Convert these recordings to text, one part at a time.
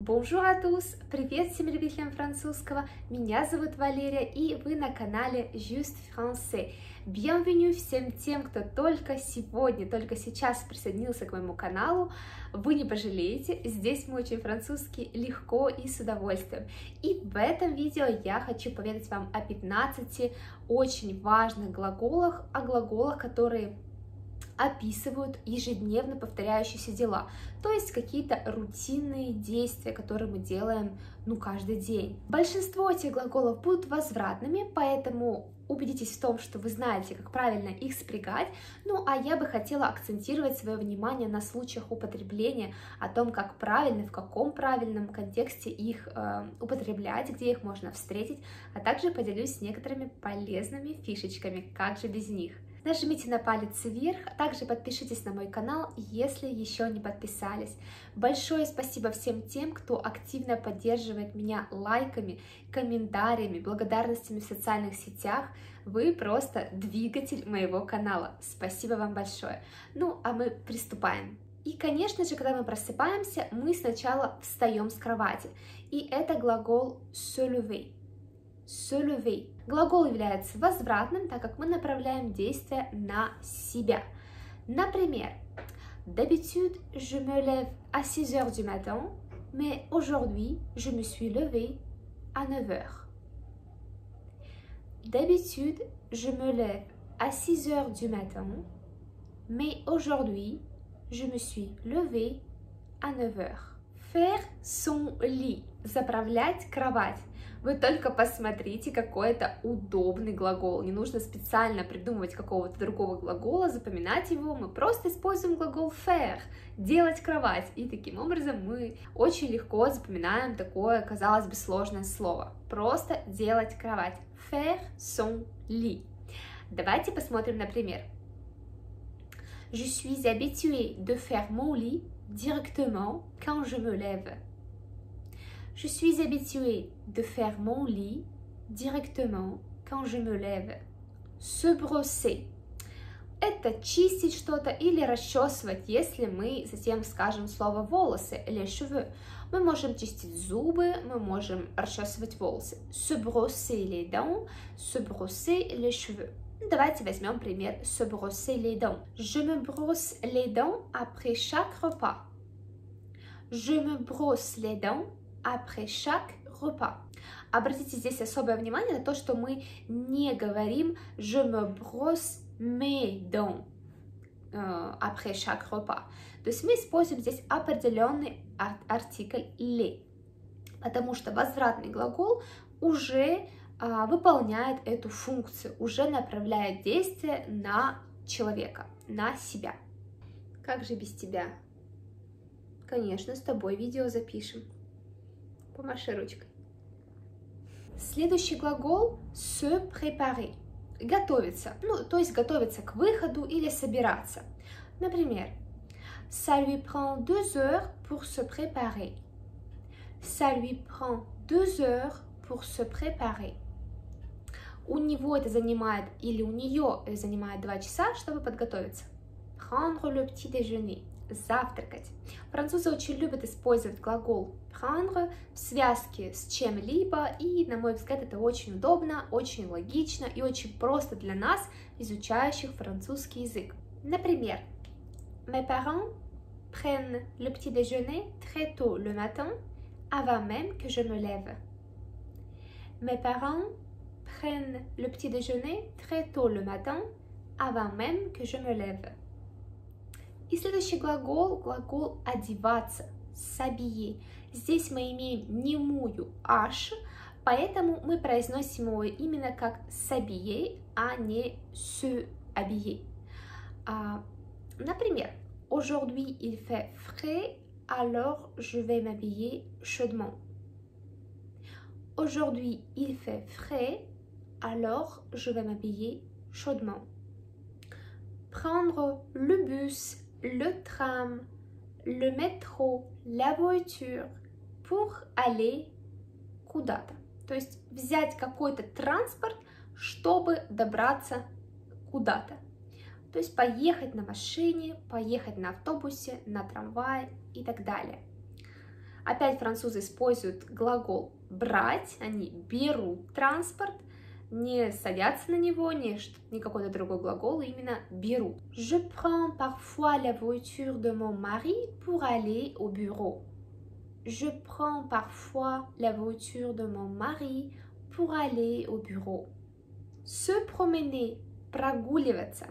Bonjour à tous! Привет всем любителям французского! Меня зовут Валерия, и вы на канале Juste Français. Bienvenue всем тем, кто только сегодня, только сейчас присоединился к моему каналу. Вы не пожалеете, здесь мы учим французский легко и с удовольствием. И в этом видео я хочу поведать вам о 15 очень важных глаголах, о глаголах, которые описывают ежедневно повторяющиеся дела, то есть какие-то рутинные действия, которые мы делаем, каждый день. Большинство этих глаголов будут возвратными, поэтому убедитесь в том, что вы знаете, как правильно их спрягать. А я бы хотела акцентировать свое внимание на случаях употребления, о том, как правильно, в каком правильном контексте их употреблять, где их можно встретить, а также поделюсь некоторыми полезными фишечками, как же без них. Нажмите на палец вверх, а также подпишитесь на мой канал, если еще не подписались. Большое спасибо всем тем, кто активно поддерживает меня лайками, комментариями, благодарностями в социальных сетях. Вы просто двигатель моего канала. Спасибо вам большое. А мы приступаем. И, конечно же, когда мы просыпаемся, мы сначала встаем с кровати. И это глагол se lever. Se lever. Глагол является возвратным, так как мы направляем действие на себя. Например, d'habitude, je me lève à 6 heures du matin, mais aujourd'hui, je me suis levée à 9 heures. D'habitude, je me lève à 6 heures du matin, mais aujourd'hui, je me suis levée à 9 heures. Faire son lit. Заправлять кровать. Вы только посмотрите, какой это удобный глагол. Не нужно специально придумывать какого-то другого глагола, запоминать его. Мы просто используем глагол faire, делать кровать. И таким образом мы очень легко запоминаем такое, казалось бы, сложное слово. Просто делать кровать. Faire son lit. Давайте посмотрим на пример. Je suis habituée de faire mon lit directement quand je me lève. Je suis habituée de faire mon lit directement quand je me lève. Se brosser. Это чистить что-то или расчесывать, если мы затем скажем слово волосы, les cheveux. Мы можем чистить зубы, мы можем расчесывать волосы. Se brosser les dents, se brosser les cheveux. Давайте возьмем пример se brosser les dents. Je me brosse les dents après chaque repas. Je me brosse les dents après chaque repas. Обратите здесь особое внимание на то, что мы не говорим je me brosse mes dents après chaque repas. То есть мы используем здесь определенный артикль les, потому что возвратный глагол уже выполняет эту функцию, уже направляет действие на человека, на себя. Как же без тебя? Конечно, с тобой видео запишем. Помаши ручкой. Следующий глагол se préparer. Готовиться. То есть готовиться к выходу или собираться. Например, ça lui prend 2 heures pour se préparer. Ça lui prend 2 heures pour se préparer. У него это занимает, или у нее занимает 2 часа, чтобы подготовиться. Prendre le petit déjeuner. Завтракать. Французы очень любят использовать глагол prendre в связке с чем-либо, и, на мой взгляд, это очень удобно, очень логично и очень просто для нас, изучающих французский язык. Например, mes parents prennent le petit déjeuner très tôt le matin, avant même que je me lève. Mes parents prennent le petit déjeuner très tôt le matin, avant même que je me lève. И следующий глагол одеваться, s'habiller. Здесь мы имеем немую h, поэтому мы произносим его именно как s'habiller, а не se habiller. Например, aujourd'hui il fait frais, alors je vais m'habiller chaudement. Aujourd'hui il fait frais, alors je vais m'habiller chaudement. Prendre le bus, le tram, le métro, la voiture pour aller куда-то. То есть взять какой-то транспорт, чтобы добраться куда-то. То есть поехать на машине, поехать на автобусе, на трамвае и так далее. Опять французы используют глагол брать, они берут транспорт, не садятся на него, не какой-то другой глагол, именно берут. Je prends parfois la voiture de mon mari pour aller au bureau. Je prends parfois la voiture de mon mari pour aller au bureau. Se promener, прогуливаться.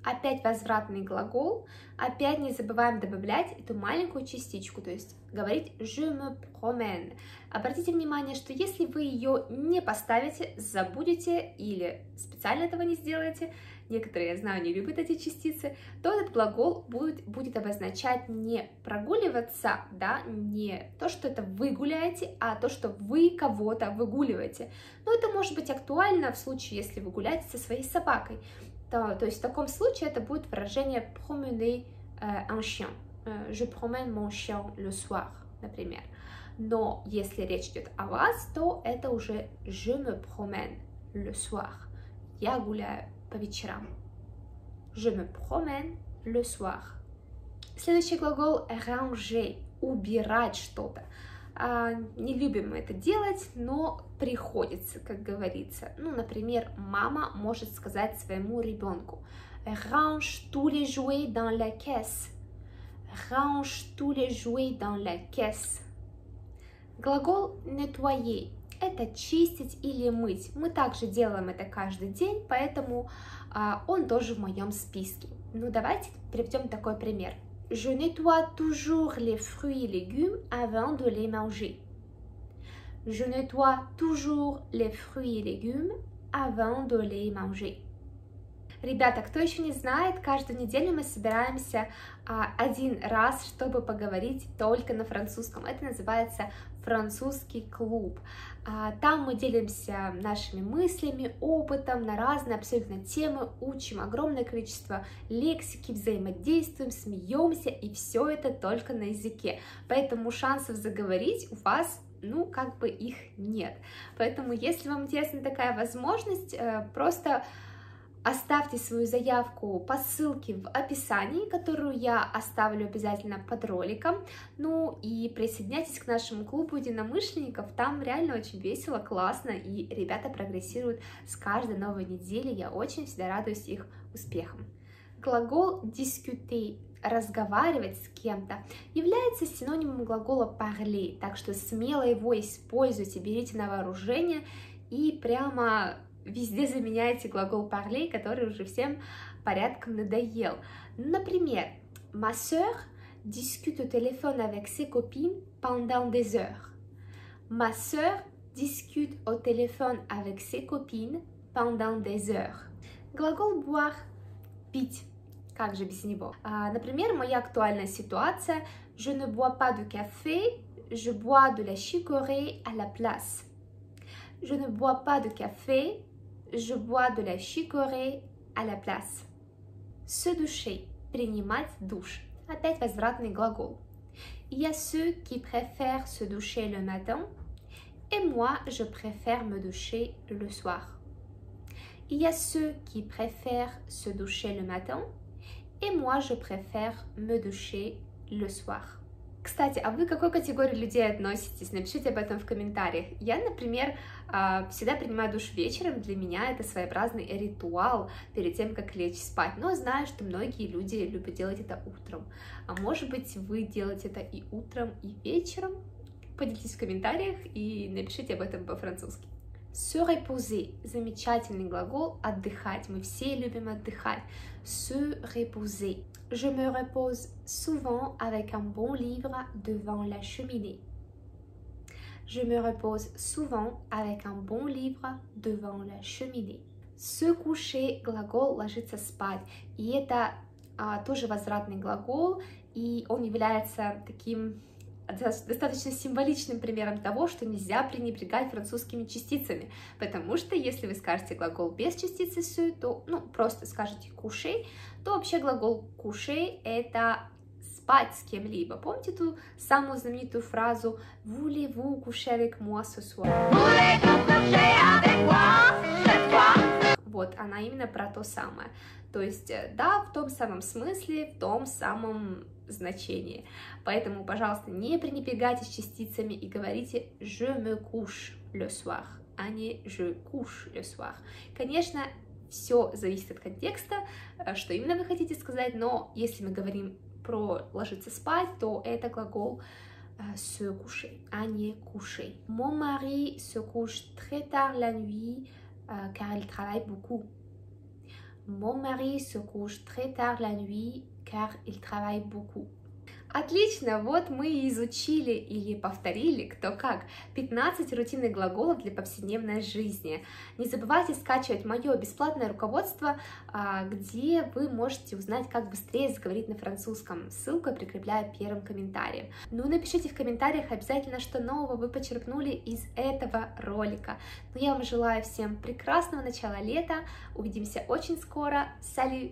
Опять возвратный глагол. Опять не забываем добавлять эту маленькую частичку, то есть говорить je me promène. Обратите внимание, что если вы ее не поставите, забудете или специально этого не сделаете, некоторые, я знаю, не любят эти частицы, то этот глагол будет обозначать не прогуливаться, да, не то, что это вы гуляете, а то, что вы кого-то выгуливаете. Но это может быть актуально в случае, если вы гуляете со своей собакой. То есть в таком случае это будет выражение promener un chien. Je promène mon chien le soir, например. Но если речь идет о вас, то это уже je me promène le soir. Я гуляю по вечерам. Je me promène le soir. Следующий глагол ranger, убирать что-то. Не любим мы это делать, но приходится, как говорится. Ну, например, мама может сказать своему ребенку: range tous les jouets dans la caisse. Range tous les jouets dans la caisse. Глагол nettoyer – это чистить или мыть. Мы также делаем это каждый день, поэтому он тоже в моем списке. Ну, давайте приведем такой пример. Je nettoie toujours les fruits et légumes avant de les manger. Je nettoie toujours les fruits et légumes avant de les manger. Ребята, кто еще не знает, каждую неделю мы собираемся один раз, чтобы поговорить только на французском. Это называется французский клуб. Там мы делимся нашими мыслями, опытом на разные абсолютно темы, учим огромное количество лексики, взаимодействуем, смеемся, и все это только на языке. Поэтому шансов заговорить у вас, ну, как бы их нет. Поэтому, если вам интересна такая возможность, просто оставьте свою заявку по ссылке в описании, которую я оставлю обязательно под роликом. Ну и присоединяйтесь к нашему клубу единомышленников, там реально очень весело, классно, и ребята прогрессируют с каждой новой недели, я очень всегда радуюсь их успехам. Глагол discuter, разговаривать с кем-то, является синонимом глагола parler, так что смело его используйте, берите на вооружение и прямо везде заменяйте глагол parler, который уже всем порядком надоел. Например, ma sœur discute au téléphone avec ses copines pendant des heures. Ma sœur discute au téléphone avec ses copines pendant des heures. Глагол boire, пить, как же без него? Например, моя актуальная ситуация: je ne bois pas de café, je bois de la chicorée à la place. Je ne bois pas de café, je bois de la chicorée à la place. Se doucher, принимать душ. Опять возвратный глагол. Il y a ceux qui préfèrent se doucher le matin, et moi, je préfère me doucher le soir. Il y a ceux qui préfèrent se doucher le matin, et moi, je préfère me doucher le soir. Кстати, а вы к какой категории людей относитесь? Напишите об этом в комментариях. Я, например, всегда принимаю душ вечером. Для меня это своеобразный ритуал перед тем, как лечь спать. Но знаю, что многие люди любят делать это утром. А может быть, вы делаете это и утром, и вечером? Поделитесь в комментариях и напишите об этом по-французски. Se reposer – замечательный глагол отдыхать. Мы все любим отдыхать. Se reposer. Je me repose souvent avec un bon livre devant la cheminée. Je me repose souvent avec un bon livre devant la cheminée. Se coucher – глагол ложиться спать. И это тоже возвратный глагол, и он является таким достаточно символичным примером того, что нельзя пренебрегать французскими частицами, потому что если вы скажете глагол без частицы «se», то, ну, просто скажете «coucher», то вообще глагол «coucher» — это спать с кем-либо. Помните ту самую знаменитую фразу «Voulez-vous coucher avec moi ce soir?» Вот, она именно про то самое. То есть, да, в том самом смысле, в том самом значение. Поэтому, пожалуйста, не пренебрегайте частицами и говорите je me couche le soir, а не je couche le soir. Конечно, все зависит от контекста, что именно вы хотите сказать, но если мы говорим про ложиться спать, то это глагол se coucher, а не coucher. Mon mari se couche très tard la nuit car il travaille beaucoup. Mon mari se couche très tard la nuit car il travaille beaucoup. Отлично, вот мы и изучили или повторили, кто как, 15 рутинных глаголов для повседневной жизни. Не забывайте скачивать мое бесплатное руководство, где вы можете узнать, как быстрее заговорить на французском. Ссылку я прикрепляю первым комментарием. Ну, напишите в комментариях обязательно, что нового вы почерпнули из этого ролика. Ну, я вам желаю всем прекрасного начала лета. Увидимся очень скоро. Салют!